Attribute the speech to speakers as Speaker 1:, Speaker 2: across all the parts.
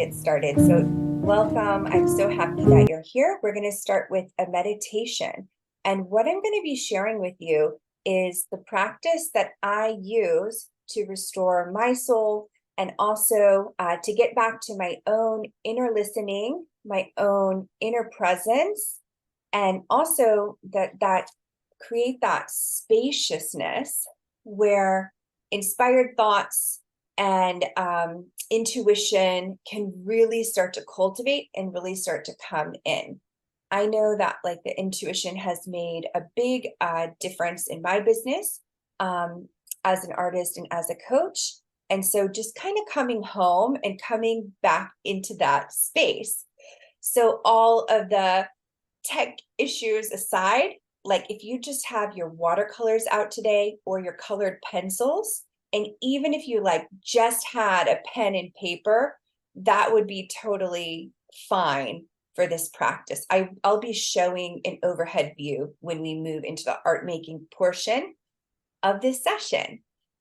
Speaker 1: get started. So welcome. I'm so happy that you're here. We're going to start with a meditation. And what I'm going to be sharing with you is the practice that I use to restore my soul and also to get back to my own inner listening, my own inner presence, and also that create that spaciousness where inspired thoughts and intuition can really start to cultivate and really start to come in. I know that like the intuition has made a big difference in my business as an artist and as a coach. And so just kind of coming home and coming back into that space. So all of the tech issues aside, like if you just have your watercolors out today or your colored pencils, and even if you like just had a pen and paper, that would be totally fine for this practice. I'll be showing an overhead view when we move into the art making portion of this session.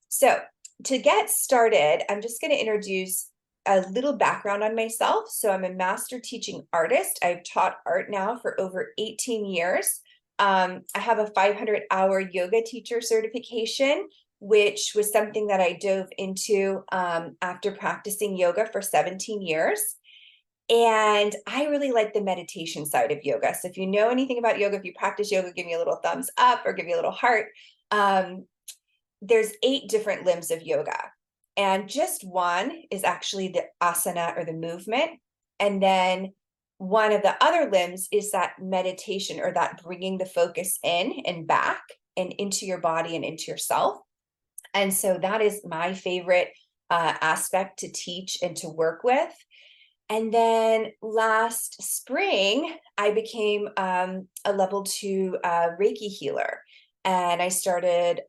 Speaker 1: So to get started, I'm just going to introduce a little background on myself. So I'm a master teaching artist. I've taught art now for over 18 years. I have a 500-hour yoga teacher certification, which was something that I dove into after practicing yoga for 17 years. And I really like the meditation side of yoga. So if you know anything about yoga, if you practice yoga, give me a little thumbs up or give me a little heart. There's 8 different limbs of yoga. And just one is actually the asana or the movement. And then one of the other limbs is that meditation or that bringing the focus in and back and into your body and into yourself. And so that is my favorite aspect to teach and to work with. And then last spring, I became a level 2 Reiki healer. And I started,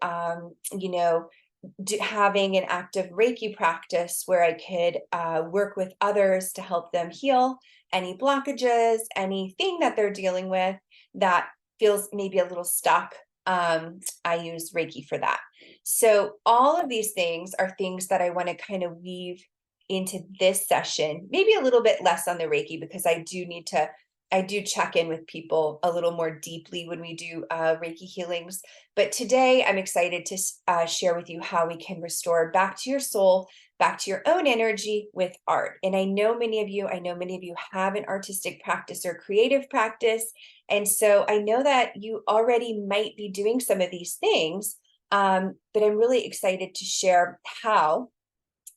Speaker 1: having an active Reiki practice where I could work with others to help them heal any blockages, anything that they're dealing with that feels maybe a little stuck. I use Reiki for that. So all of these things are things that I want to kind of weave into this session, maybe a little bit less on the Reiki because I do check in with people a little more deeply when we do Reiki healings. But today I'm excited to share with you how we can restore back to your soul, back to your own energy with art. And I know many of you have an artistic practice or creative practice. And so I know that you already might be doing some of these things, but I'm really excited to share how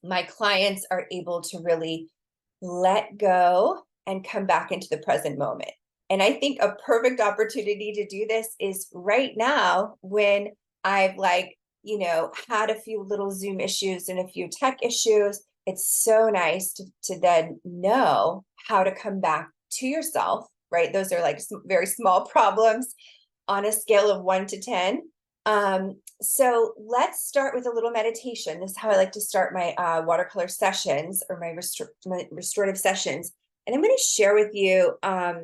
Speaker 1: my clients are able to really let go and come back into the present moment. And I think a perfect opportunity to do this is right now when I've had a few little Zoom issues and a few tech issues. It's so nice to then know how to come back to yourself, right? Those are like some very small problems on a scale of 1 to 10. So let's start with a little meditation. This is how I like to start my watercolor sessions or my restorative sessions. And I'm going to share with you a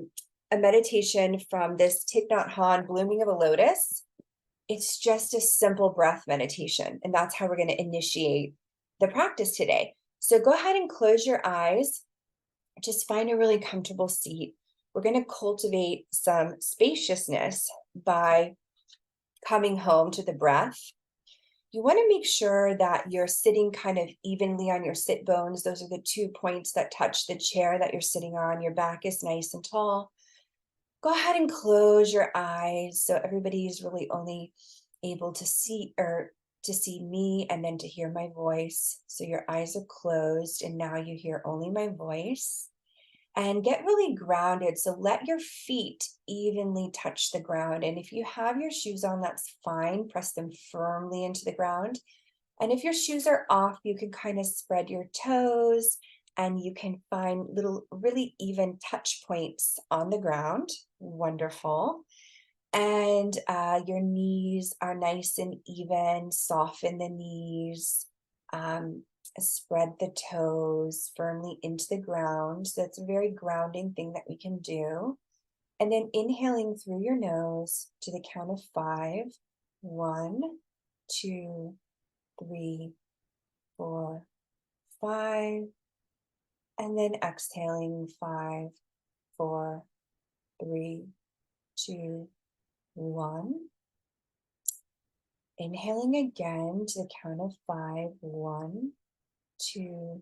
Speaker 1: meditation from this Thich Nhat Hanh, Blooming of a Lotus. It's just a simple breath meditation. And that's how we're going to initiate the practice today. So go ahead and close your eyes. Just find a really comfortable seat. We're going to cultivate some spaciousness by coming home to the breath. You want to make sure that you're sitting kind of evenly on your sit bones. Those are the 2 points that touch the chair that you're sitting on. Your back is nice and tall. Go ahead and close your eyes so everybody is really only able to see me and then to hear my voice. So your eyes are closed and now you hear only my voice. And get really grounded. So let your feet evenly touch the ground. And if you have your shoes on, that's fine. Press them firmly into the ground. And if your shoes are off, you can kind of spread your toes and you can find little really even touch points on the ground. Wonderful. And your knees are nice and even. Soften the knees. Spread the toes firmly into the ground. So that's a very grounding thing that we can do. And then inhaling through your nose to the count of 5. 1, 2, 3, 4, 5. And then exhaling 5, 4, 3, 2, 1. Inhaling again to the count of 5. 1, 2,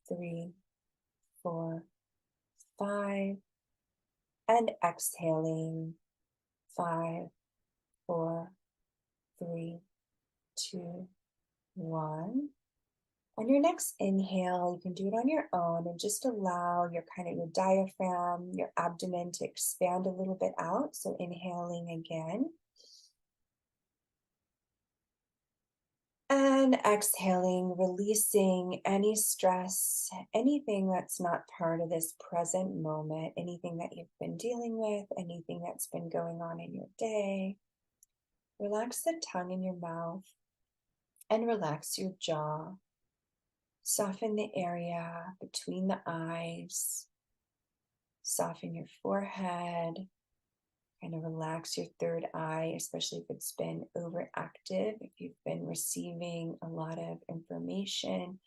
Speaker 1: 3, 4, 5. And exhaling 5, 4, 3, 2, 1. On your next inhale, you can do it on your own and just allow your your diaphragm, your abdomen to expand a little bit out. So inhaling again. And exhaling, releasing any stress, anything that's not part of this present moment, anything that you've been dealing with, anything that's been going on in your day. Relax the tongue in your mouth and relax your jaw. Soften the area between the eyes. Soften your forehead. Kind of relax your third eye, especially if it's been overactive, if you've been receiving a lot of information.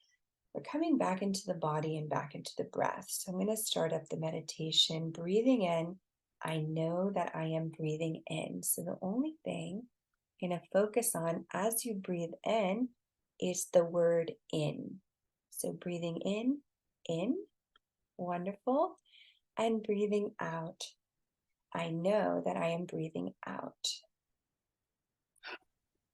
Speaker 1: We're coming back into the body and back into the breath. So I'm going to start up the meditation, breathing in. I know that I am breathing in. So the only thing I'm going to focus on as you breathe in is the word in. So breathing in, wonderful. And breathing out. I know that I am breathing out.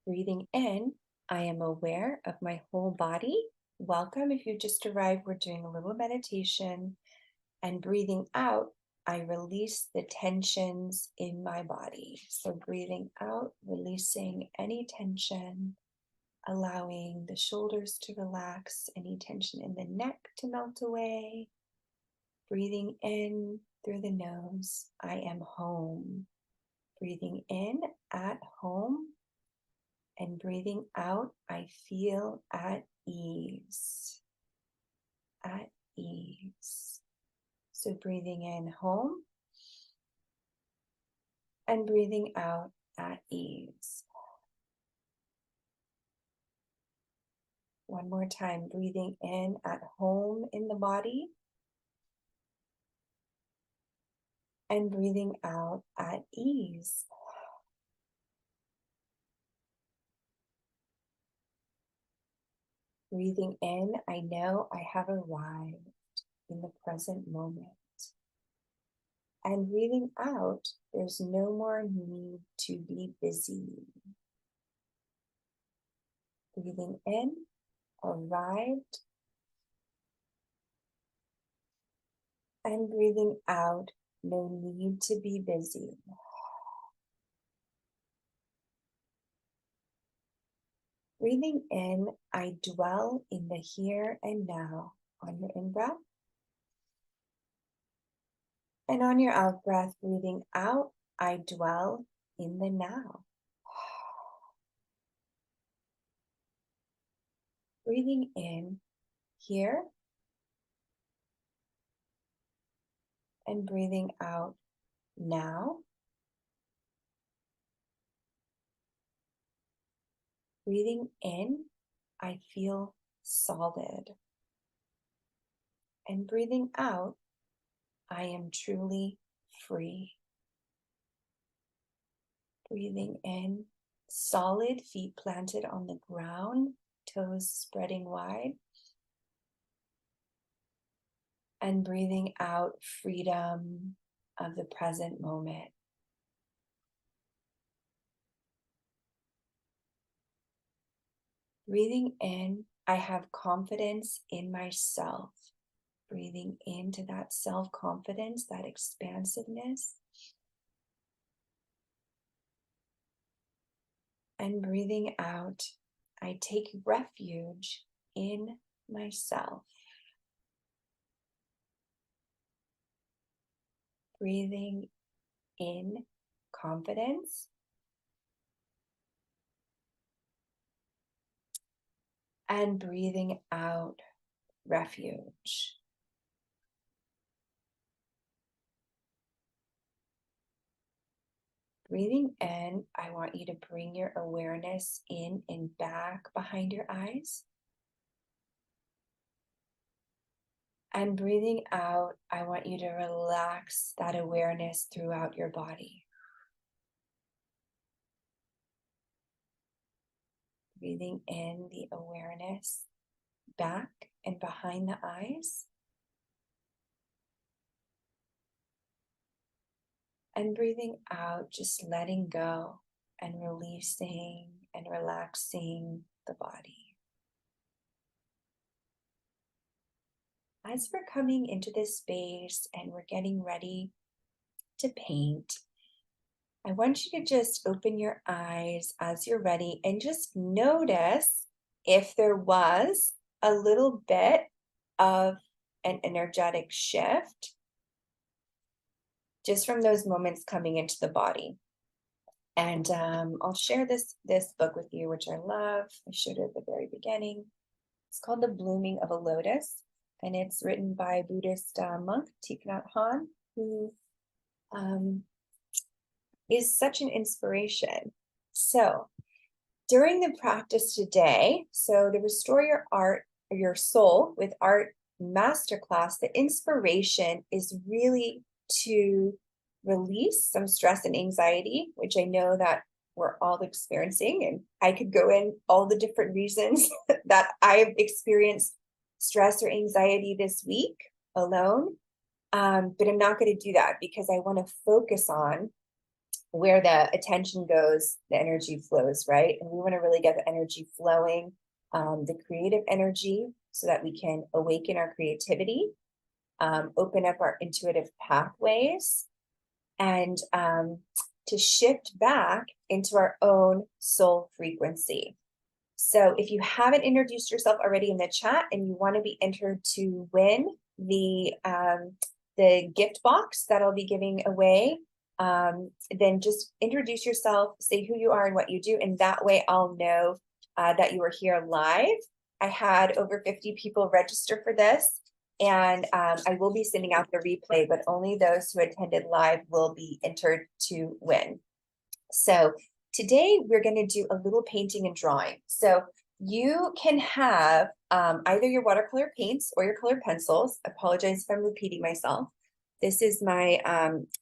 Speaker 1: Breathing in, I am aware of my whole body. Welcome. If you just arrived, we're doing a little meditation. And breathing out, I release the tensions in my body. So breathing out, releasing any tension, allowing the shoulders to relax, any tension in the neck to melt away. Breathing in through the nose, I am home. Breathing in, at home. And breathing out, I feel at ease. At ease. So breathing in, home. And breathing out, at ease. One more time, breathing in, at home in the body. And breathing out, at ease. Breathing in, I know I have arrived in the present moment. And breathing out, there's no more need to be busy. Breathing in, arrived. And breathing out, no need to be busy. Breathing in, I dwell in the here and now on your in-breath. And on your out-breath, breathing out, I dwell in the now. Breathing in here. And breathing out now. Breathing in, I feel solid. And breathing out, I am truly free. Breathing in, solid, feet planted on the ground, toes spreading wide. And breathing out, freedom of the present moment. Breathing in, I have confidence in myself. Breathing into that self-confidence, that expansiveness. And breathing out, I take refuge in myself. Breathing in confidence. And breathing out refuge. Breathing in, I want you to bring your awareness in and back behind your eyes. And breathing out, I want you to relax that awareness throughout your body. Breathing in the awareness back and behind the eyes. And breathing out, just letting go and releasing and relaxing the body. As we're coming into this space and we're getting ready to paint, I want you to just open your eyes as you're ready and just notice if there was a little bit of an energetic shift just from those moments coming into the body. And I'll share this book with you, which I love. I showed it at the very beginning. It's called The Blooming of a Lotus, and it's written by Buddhist monk Thich Nhat Hanh, who is such an inspiration. So during the practice today, so the Restore Your Art, or Your Soul with Art Masterclass, the inspiration is really to release some stress and anxiety, which I know that we're all experiencing. And I could go in all the different reasons that I've experienced stress or anxiety this week alone. But I'm not going to do that because I want to focus on where the attention goes, the energy flows, right? And we want to really get the energy flowing, the creative energy, so that we can awaken our creativity, open up our intuitive pathways, and to shift back into our own soul frequency. So if you haven't introduced yourself already in the chat and you want to be entered to win the gift box that I'll be giving away, then just introduce yourself, say who you are and what you do, and that way I'll know that you are here live. I had over 50 people register for this, and I will be sending out the replay, but only those who attended live will be entered to win. So today we're going to do a little painting and drawing. So you can have either your watercolor paints or your colored pencils. I apologize if I'm repeating myself. This is my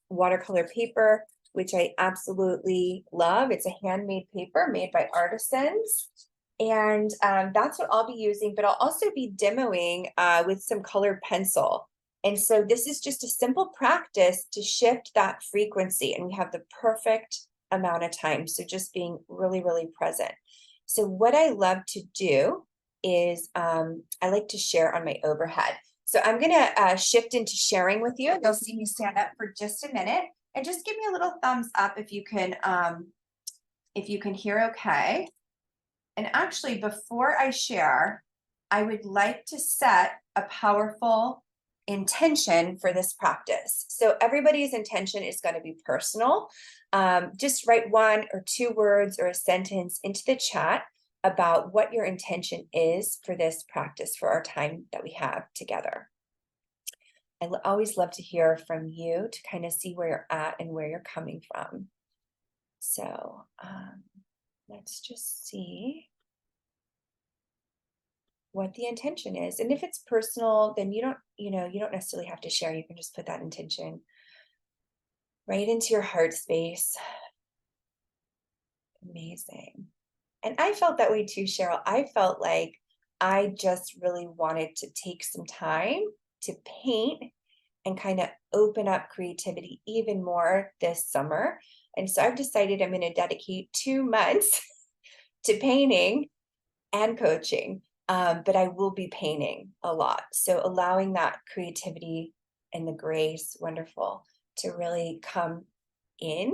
Speaker 1: watercolor paper, which I absolutely love. It's a handmade paper made by artisans. And that's what I'll be using, but I'll also be demoing with some colored pencil. And so this is just a simple practice to shift that frequency, and we have the perfect amount of time. So just being really, really present. So what I love to do is I like to share on my overhead. So I'm going to shift into sharing with you. You'll see me stand up for just a minute and just give me a little thumbs up if you can hear okay. And actually, before I share, I would like to set a powerful intention for this practice. So everybody's intention is going to be personal. Just write 1 or 2 words or a sentence into the chat about what your intention is for this practice, for our time that we have together. I always love to hear from you to kind of see where you're at and where you're coming from. So let's just see what the intention is. And if it's personal, then you don't necessarily have to share. You can just put that intention right into your heart space. Amazing. And I felt that way too, Cheryl. I felt like I just really wanted to take some time to paint and kind of open up creativity even more this summer. And so I've decided I'm going to dedicate 2 months to painting and coaching, but I will be painting a lot. So allowing that creativity and the grace, wonderful, to really come in.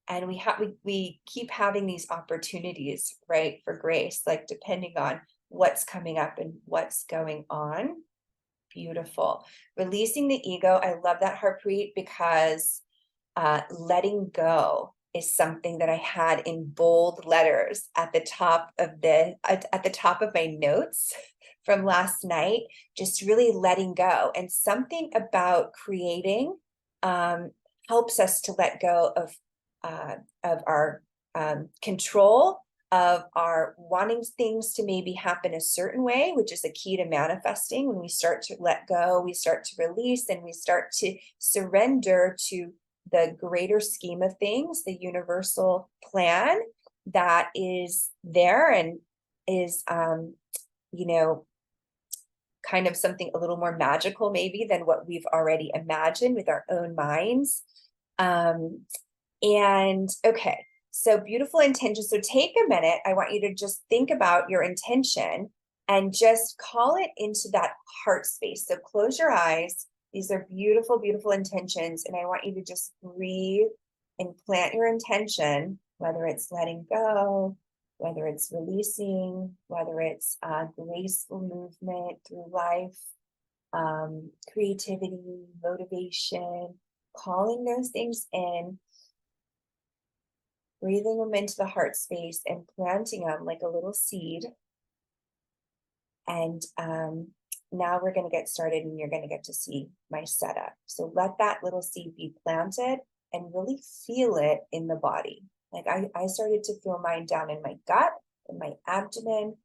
Speaker 1: And we keep having these opportunities, right, for grace, like depending on what's coming up and what's going on. Beautiful. Releasing the ego. I love that, Harpreet, because letting go is something that I had in bold letters at the top of my notes from last night. Just really letting go, and something about creating helps us to let go of our control of our wanting things to maybe happen a certain way, which is a key to manifesting. When we start to let go, we start to release, and we start to surrender to the greater scheme of things, the universal plan that is there and is, you know, kind of something a little more magical maybe than what we've already imagined with our own minds. And okay, so beautiful intention. So take a minute. I want you to just think about your intention and just call it into that heart space. So close your eyes. These are beautiful, beautiful intentions. And I want you to just breathe and plant your intention, whether it's letting go, whether it's releasing, whether it's graceful movement through life, creativity, motivation, calling those things in, breathing them into the heart space and planting them like a little seed. And now we're going to get started and you're going to get to see my setup. So let that little seed be planted and really feel it in the body. Like I started to feel mine down in my gut, in my abdomen,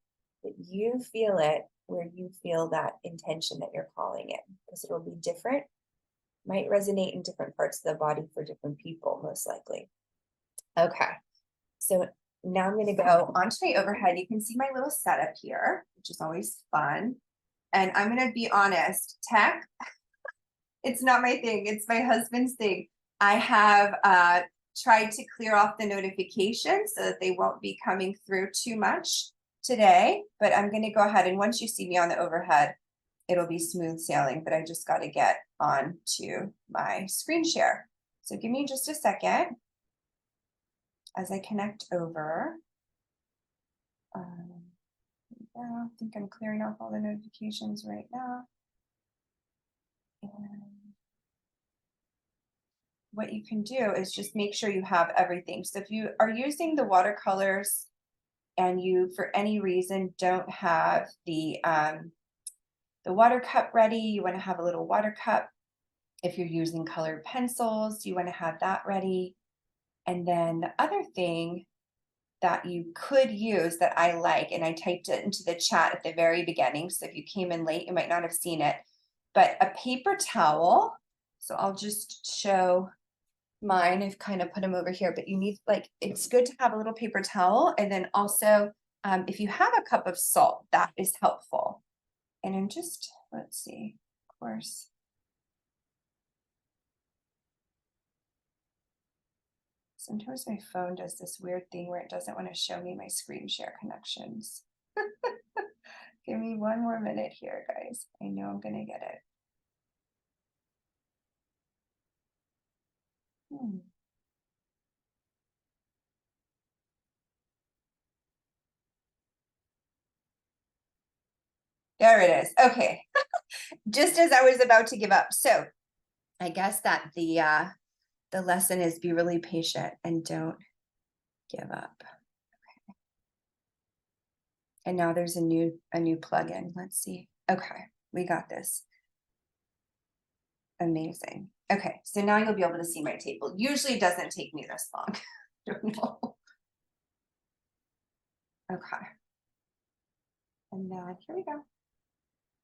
Speaker 1: but you feel it where you feel that intention that you're calling in, because it'll be different, might resonate in different parts of the body for different people, most likely. Okay, so now I'm going to go onto my overhead. You can see my little setup here, which is always fun. And I'm going to be honest, tech, it's not my thing. It's my husband's thing. I have tried to clear off the notifications so that they won't be coming through too much today, but I'm going to go ahead, and once you see me on the overhead, it'll be smooth sailing, but I just got to get on to my screen share. So give me just a second as I connect over. I think I'm clearing off all the notifications right now. And what you can do is just make sure you have everything. So if you are using the watercolors and you, for any reason, don't have the water cup ready, you want to have a little water cup. If you're using colored pencils, you want to have that ready. And then the other thing that you could use that I like, and I typed it into the chat at the very beginning, so if you came in late, you might not have seen it, but a paper towel. So I'll just show mine. I've kind of put them over here, but you need, like, it's good to have a little paper towel. And then also, if you have a cup of salt, that is helpful. And I'm just, let's see, of course. Sometimes my phone does this weird thing where it doesn't want to show me my screen share connections. Give me one more minute here, guys. I know I'm going to get it. There it is. Okay. Just as I was about to give up. So I guess that the lesson is be really patient and don't give up. Okay. And now there's a new plugin. Let's see. Okay, we got this. Amazing. Okay, so now you'll be able to see my table. Usually it doesn't take me this long. I don't know. Okay. And now here we go.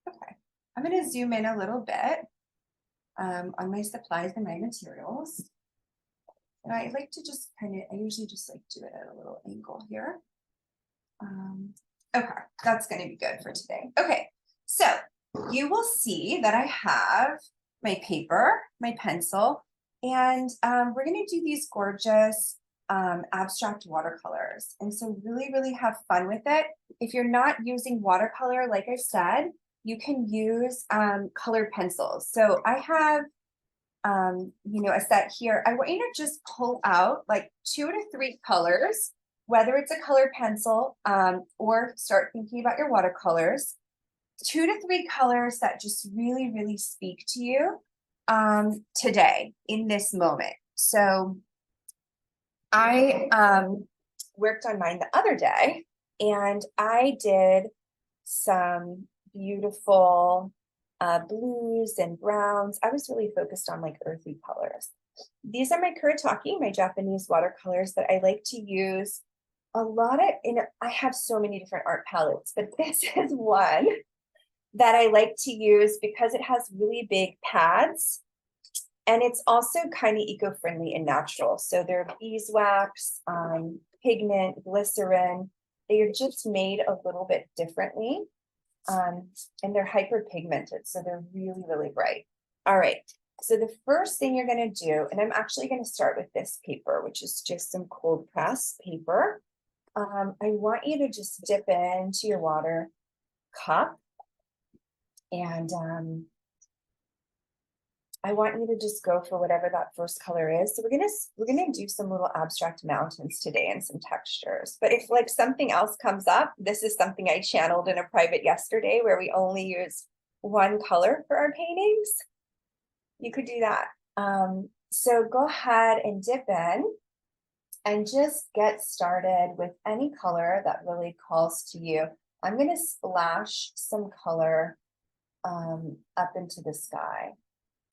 Speaker 1: Okay, I'm going to zoom in a little bit on my supplies and my materials. And I like to just kind of, I usually just like do it at a little angle here. Okay, that's going to be good for today. Okay, so you will see that I have my paper, my pencil, and we're going to do these gorgeous abstract watercolors. And so really, really have fun with it. If you're not using watercolor, like I said, you can use colored pencils. So I have, you know, a set here. I want you to just pull out like 2 to 3 colors, whether it's a colored pencil or start thinking about your watercolors. 2 to 3 colors that just really, really speak to you today in this moment. So I worked on mine the other day, and I did some beautiful blues and browns. I was really focused on like earthy colors. These are my Kuretake, my Japanese watercolors that I like to use I have so many different art palettes, but this is one that I like to use because it has really big pads and it's also kind of eco-friendly and natural. So they're beeswax, pigment, glycerin. They are just made a little bit differently. And they're hyperpigmented, so they're really, really bright. All right, so the first thing you're gonna do, and I'm actually gonna start with this paper, which is just some cold press paper. I want you to just dip into your water cup and I want you to just go for whatever that first color is. So we're gonna do some little abstract mountains today and some textures. But if like something else comes up, this is something I channeled in a private yesterday where we only use one color for our paintings. You could do that. So go ahead and dip in and just get started with any color that really calls to you. I'm gonna splash some color up into the sky.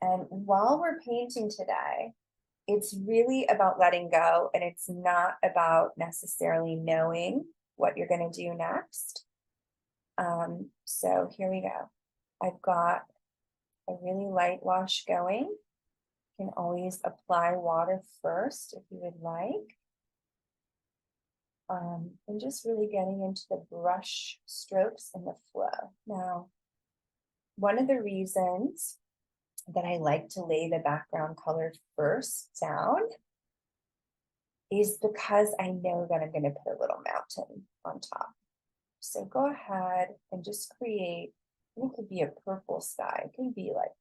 Speaker 1: And while we're painting today, it's really about letting go and it's not about necessarily knowing what you're going to do next. So here we go. I've got a really light wash going. You can always apply water first if you would like. And just really getting into the brush strokes and the flow. Now, one of the reasons that I like to lay the background color first down is because I know that I'm going to put a little mountain on top. So go ahead and just create, it could be a purple sky. It could be like,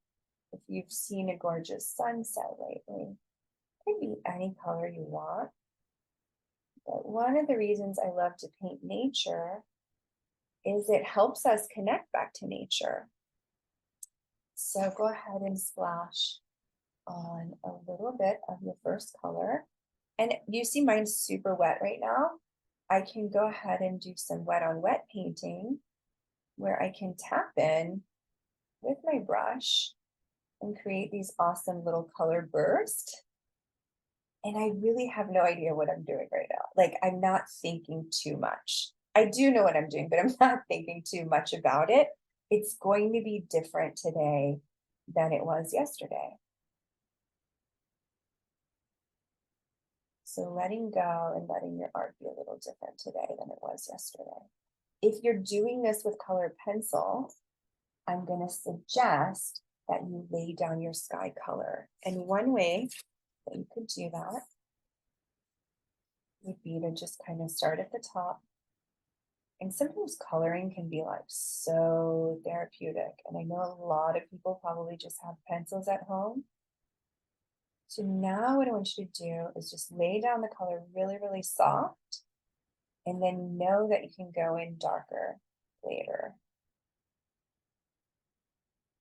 Speaker 1: if you've seen a gorgeous sunset lately, it could be any color you want. But one of the reasons I love to paint nature is it helps us connect back to nature. So go ahead and splash on a little bit of your first color. And you see mine's super wet right now. I can go ahead and do some wet on wet painting where I can tap in with my brush and create these awesome little color bursts. And I really have no idea what I'm doing right now. Like I'm not thinking too much. I do know what I'm doing, but I'm not thinking too much about it. It's going to be different today than it was yesterday. So letting go and letting your art be a little different today than it was yesterday. If you're doing this with colored pencil, I'm going to suggest that you lay down your sky color. And one way that you could do that would be to just kind of start at the top. And sometimes coloring can be like so therapeutic. And I know a lot of people probably just have pencils at home. So now what I want you to do is just lay down the color really, really soft. And then know that you can go in darker later.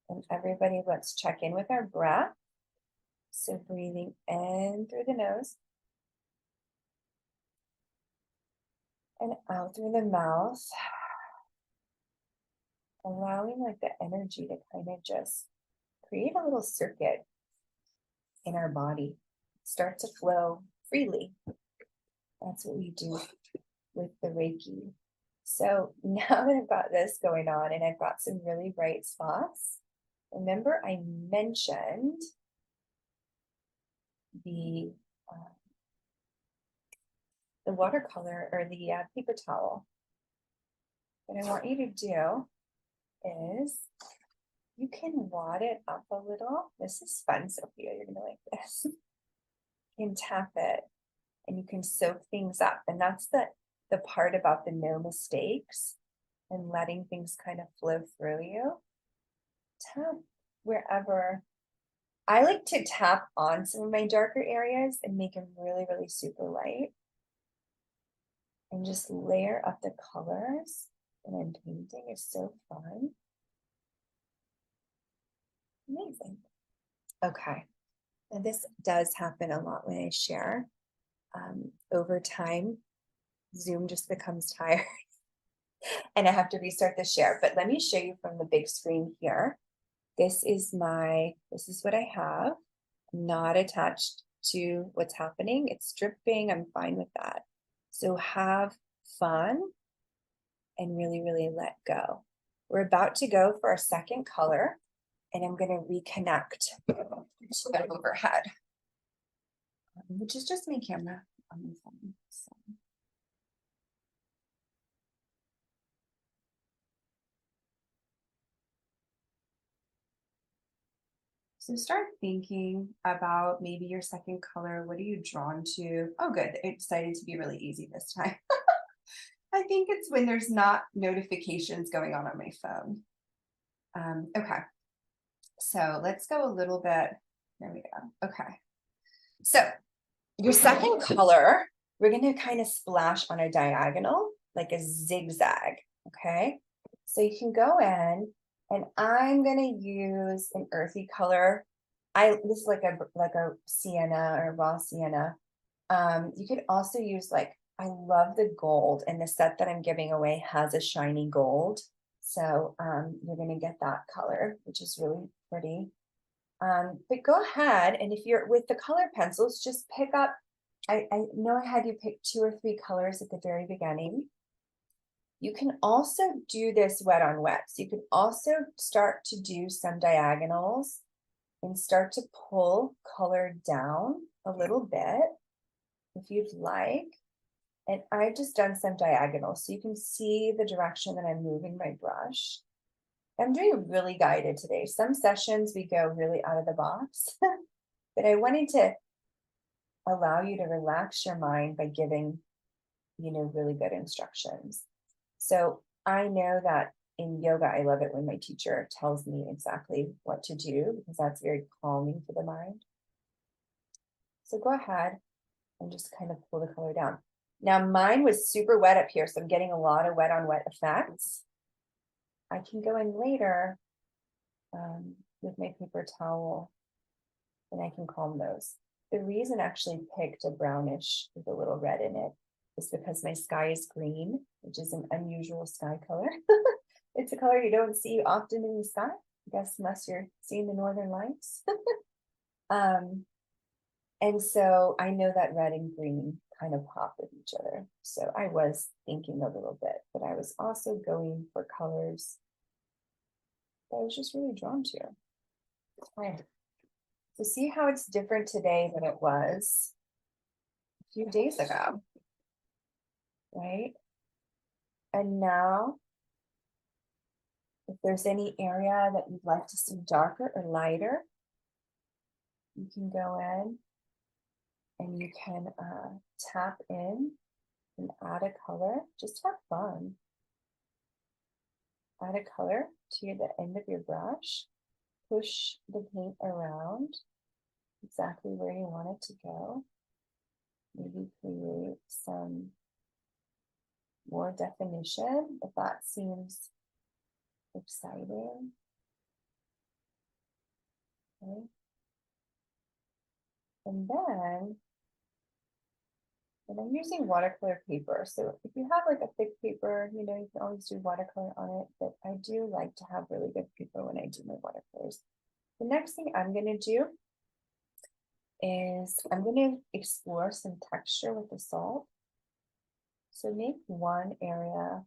Speaker 1: And everybody, let's check in with our breath. So breathing in through the nose. And out through the mouth. Allowing like the energy to kind of just create a little circuit in our body. Start to flow freely. That's what we do with the Reiki. So now that I've got this going on and I've got some really bright spots, remember I mentioned the watercolor or the paper towel. What I want you to do is you can wad it up a little. This is fun, Sophia. You're gonna like this. You can tap it and you can soak things up. And that's the part about the no mistakes and letting things kind of flow through you. Tap wherever. I like to tap on some of my darker areas and make them really, really super light. And just layer up the colors. And then painting is so fun. Amazing. Okay. And this does happen a lot when I share. Over time, Zoom just becomes tired and I have to restart the share. But let me show you from the big screen here. This is what I have. I'm not attached to what's happening. It's dripping. I'm fine with that. So have fun and really, really let go. We're about to go for our second color, and I'm going to reconnect to that overhead, which is just my camera on my phone. So start thinking about maybe your second color. What are you drawn to? Oh, good. It decided to be really easy this time. I think it's when there's not notifications going on my phone. Okay. So let's go a little bit. There we go. Okay. So your second color, we're going to kind of splash on a diagonal, like a zigzag. Okay. So you can go in, and I'm going to use an earthy color. This is like a sienna or raw sienna. You could also use I love the gold, and the set that I'm giving away has a shiny gold. So you're going to get that color, which is really pretty. But go ahead, and if you're with the color pencils, just pick up. I know I had you pick 2 or 3 colors at the very beginning. You can also do this wet on wet. So you can also start to do some diagonals and start to pull color down a little bit if you'd like. And I've just done some diagonals, so you can see the direction that I'm moving my brush. I'm doing really guided today. Some sessions we go really out of the box, but I wanted to allow you to relax your mind by giving, really good instructions. So I know that in yoga, I love it when my teacher tells me exactly what to do, because that's very calming for the mind. So go ahead and just kind of pull the color down. Now mine was super wet up here, so I'm getting a lot of wet on wet effects. I can go in later with my paper towel, and I can calm those. The reason I actually picked a brownish with a little red in it is because my sky is green, which is an unusual sky color. It's a color you don't see often in the sky, I guess, unless you're seeing the northern lights. And so I know that red and green kind of pop with each other. So I was thinking a little bit, but I was also going for colors that I was just really drawn to. Okay. So see how it's different today than it was a few days ago, right? And now, if there's any area that you'd like to see darker or lighter, you can go in and you can tap in and add a color. Just have fun. Add a color to the end of your brush. Push the paint around exactly where you want it to go. Maybe create some more definition if that seems exciting. Okay. And then, and I'm using watercolor paper. So if you have like a thick paper, you can always do watercolor on it, but I do like to have really good paper when I do my watercolors. The next thing I'm going to do is I'm going to explore some texture with the salt. So make one area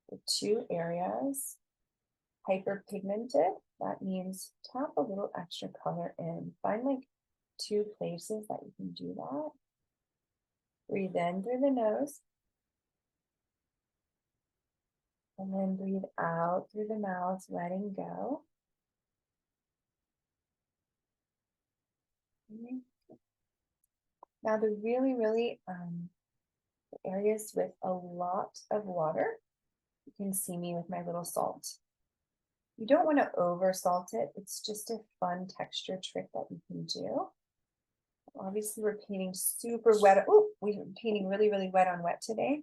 Speaker 1: or 2 areas hyperpigmented. That means tap a little extra color in. Find like 2 places that you can do that. Breathe in through the nose. And then breathe out through the mouth, letting go. Now the really areas with a lot of water, you can see me with my little salt. You don't want to over salt it. It's just a fun texture trick that you can do. Obviously we're painting super wet. Oh, we're painting really wet on wet today.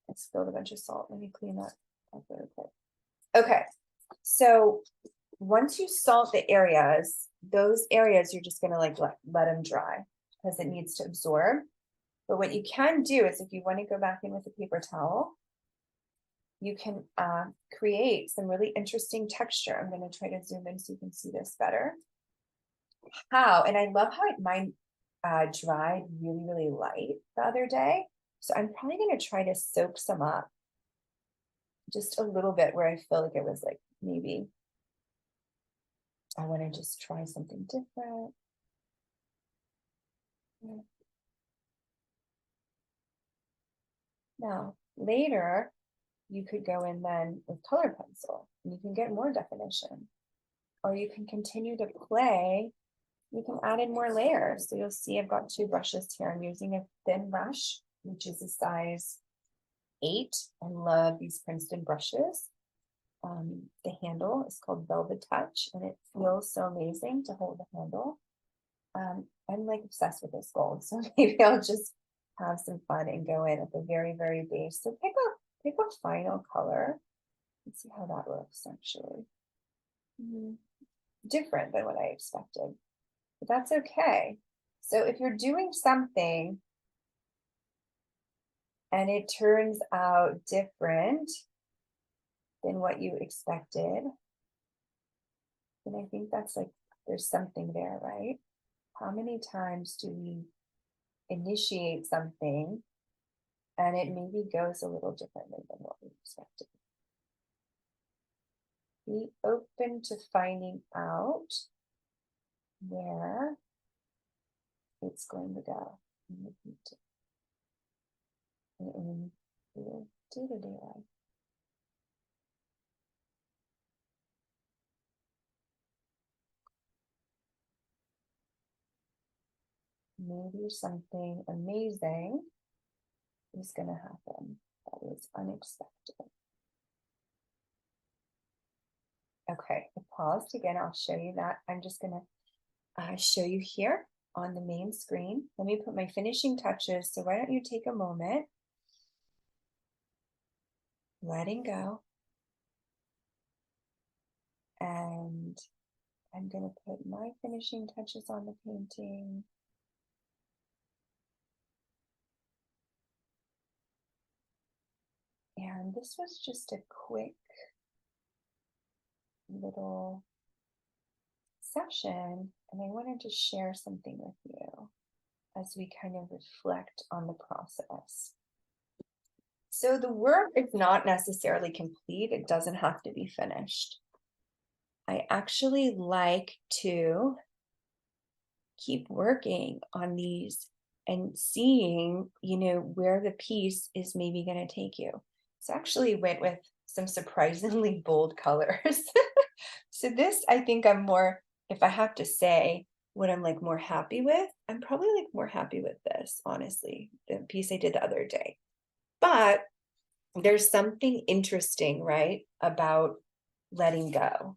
Speaker 1: I spilled a bunch of salt. Let me clean that up really quick. Okay, so once you salt the areas, those areas you're just gonna let them dry because it needs to absorb. But what you can do is, if you want to go back in with a paper towel, you can create some really interesting texture. I'm going to try to zoom in so you can see this better. And I love how mine dried really light the other day. So I'm probably going to try to soak some up just a little bit where I feel like it was like, maybe I want to just try something different. Yeah. Now, later, you could go in then with color pencil and you can get more definition. Or you can continue to play. You can add in more layers. So you'll see I've got 2 brushes here. I'm using a thin brush, which is a size 8. I love these Princeton brushes. The handle is called Velvet Touch, and it feels so amazing to hold the handle. I'm like obsessed with this gold, so maybe I'll just have some fun and go in at the very, very base. So pick a final color. Let's see how that looks actually. Different than what I expected, but that's okay. So if you're doing something and it turns out different than what you expected, then I think that's like, there's something there, right? How many times do we initiate something and it maybe goes a little differently than what we expected? Be open to finding out where it's going to go in your day-to-day life. Maybe something amazing is going to happen that is unexpected. Okay, I paused again. I'll show you that. I'm just going to show you here on the main screen. Let me put my finishing touches. So why don't you take a moment, letting go. And I'm going to put my finishing touches on the painting. And this was just a quick little session, and I wanted to share something with you as we kind of reflect on the process. So the work is not necessarily complete. It doesn't have to be finished. I actually like to keep working on these and seeing, where the piece is maybe going to take you. So I actually went with some surprisingly bold colors. So this, I think I'm more, if I have to say what I'm like more happy with, I'm probably like more happy with this, honestly, the piece I did the other day. But there's something interesting, right, about letting go.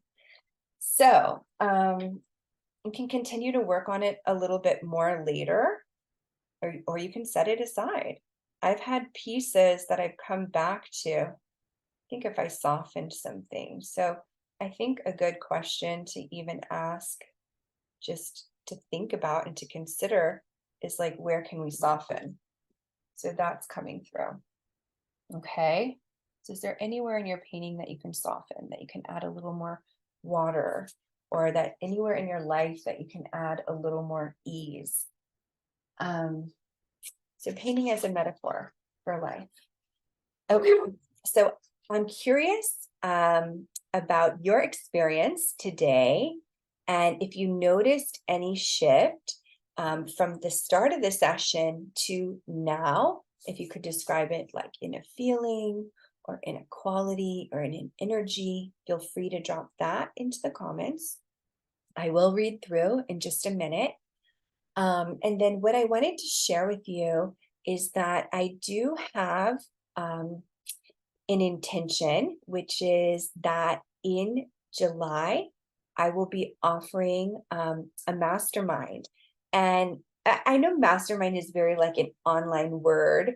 Speaker 1: So you can continue to work on it a little bit more later, or you can set it aside. I've had pieces that I've come back to. I think if I softened some things. So I think a good question to even ask, just to think about and to consider, is like, where can we soften? So that's coming through. Okay. So is there anywhere in your painting that you can soften, that you can add a little more water, or that anywhere in your life that you can add a little more ease? So painting as a metaphor for life. Okay, so I'm curious about your experience today, and if you noticed any shift from the start of the session to now, if you could describe it like in a feeling or in a quality or in an energy, feel free to drop that into the comments. I will read through in just a minute. And then what I wanted to share with you is that I do have an intention, which is that in July, I will be offering a mastermind. And I know mastermind is very like an online word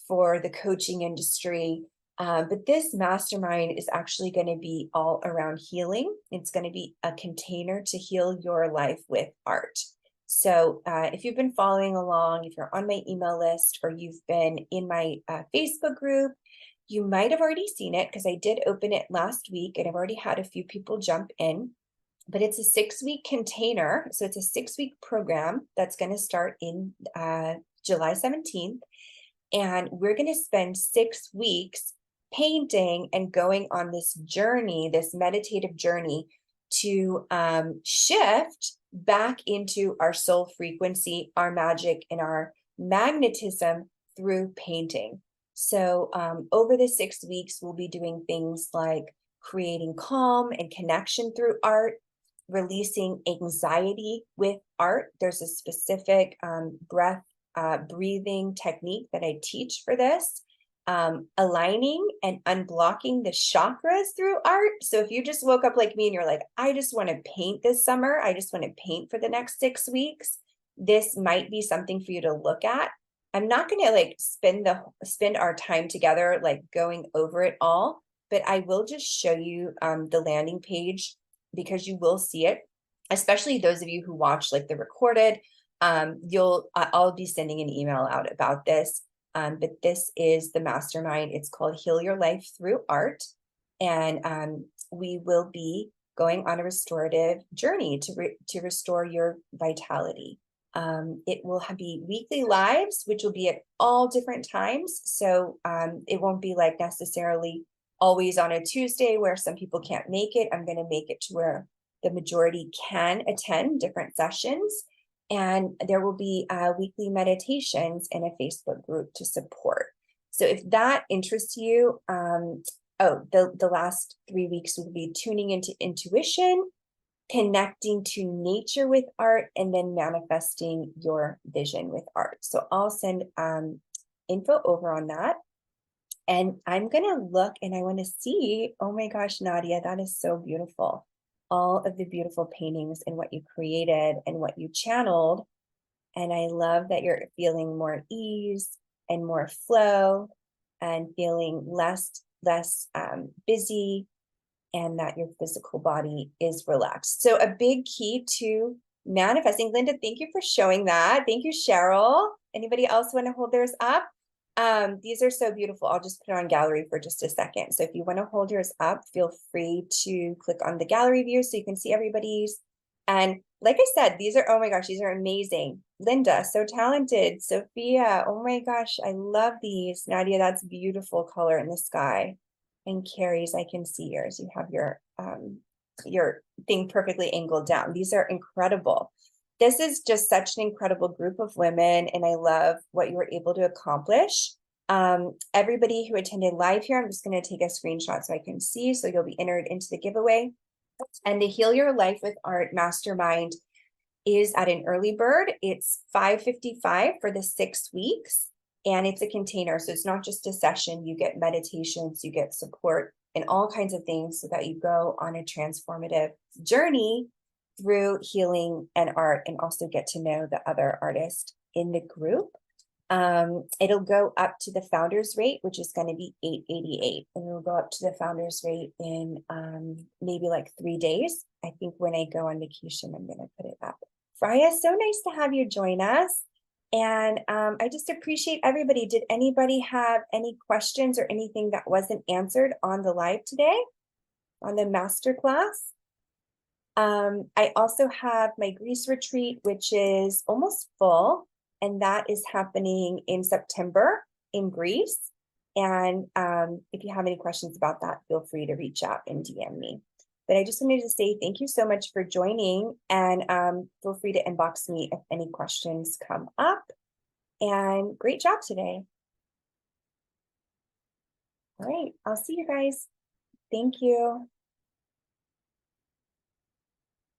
Speaker 1: for the coaching industry. But this mastermind is actually going to be all around healing. It's going to be a container to heal your life with art. So if you've been following along, if you're on my email list, or you've been in my Facebook group, you might have already seen it because I did open it last week and I've already had a few people jump in. But it's a 6-week container. So it's a 6-week program that's going to start in July 17th. And we're going to spend 6 weeks painting and going on this journey, this meditative journey to shift back into our soul frequency, our magic, and our magnetism through painting. So over the 6 weeks, we'll be doing things like creating calm and connection through art, releasing anxiety with art. There's a specific breathing technique that I teach for this. Aligning and unblocking the chakras through art. So if you just woke up like me and you're like, I just want to paint this summer, I just want to paint for the next 6 weeks, this might be something for you to look at. I'm not going to like spend our time together like going over it all, but I will just show you the landing page because you will see it, especially those of you who watch like the recorded. I'll be sending an email out about this. But this is the mastermind. It's called Heal Your Life Through Art. And we will be going on a restorative journey to restore your vitality. It will be weekly lives, which will be at all different times. So it won't be like necessarily always on a Tuesday where some people can't make it. I'm going to make it to where the majority can attend different sessions. And there will be weekly meditations in a Facebook group to support. So if that interests you, the last 3 weeks will be tuning into intuition, connecting to nature with art, and then manifesting your vision with art. So I'll send info over on that. And I'm going to look and I want to see, oh my gosh, Nadia, that is so beautiful. All of the beautiful paintings and what you created and what you channeled. And I love that you're feeling more ease and more flow and feeling less busy, and that your physical body is relaxed. So a big key to manifesting. Linda, thank you for showing that. Thank you, Cheryl. Anybody else want to hold theirs up? These are so beautiful. I'll just put it on gallery for just a second. So if you want to hold yours up, feel free to click on the gallery view so you can see everybody's. And like I said, these are, oh my gosh, these are amazing. Linda, so talented. Sophia, oh my gosh, I love these. Nadia, that's beautiful color in the sky. And Carrie's, I can see yours. You have your thing perfectly angled down. These are incredible. This is just such an incredible group of women, and I love what you were able to accomplish. Everybody who attended live here, I'm just going to take a screenshot so I can see, so you'll be entered into the giveaway. And the Heal Your Life with Art Mastermind is at an early bird. It's $555 for the 6 weeks, and it's a container. So it's not just a session. You get meditations, you get support, and all kinds of things so that you go on a transformative journey through healing and art, and also get to know the other artists in the group. It'll go up to the founders rate, which is going to be $888, and it'll go up to the founders rate in maybe like 3 days. I think when I go on vacation, I'm going to put it up. Freya, so nice to have you join us. And I just appreciate everybody. Did anybody have any questions or anything that wasn't answered on the live today, on the masterclass? I also have my Greece retreat, which is almost full, and that is happening in September in Greece. And if you have any questions about that, feel free to reach out and DM me. But I just wanted to say thank you so much for joining, and feel free to inbox me if any questions come up. And great job today. All right, I'll see you guys. Thank you.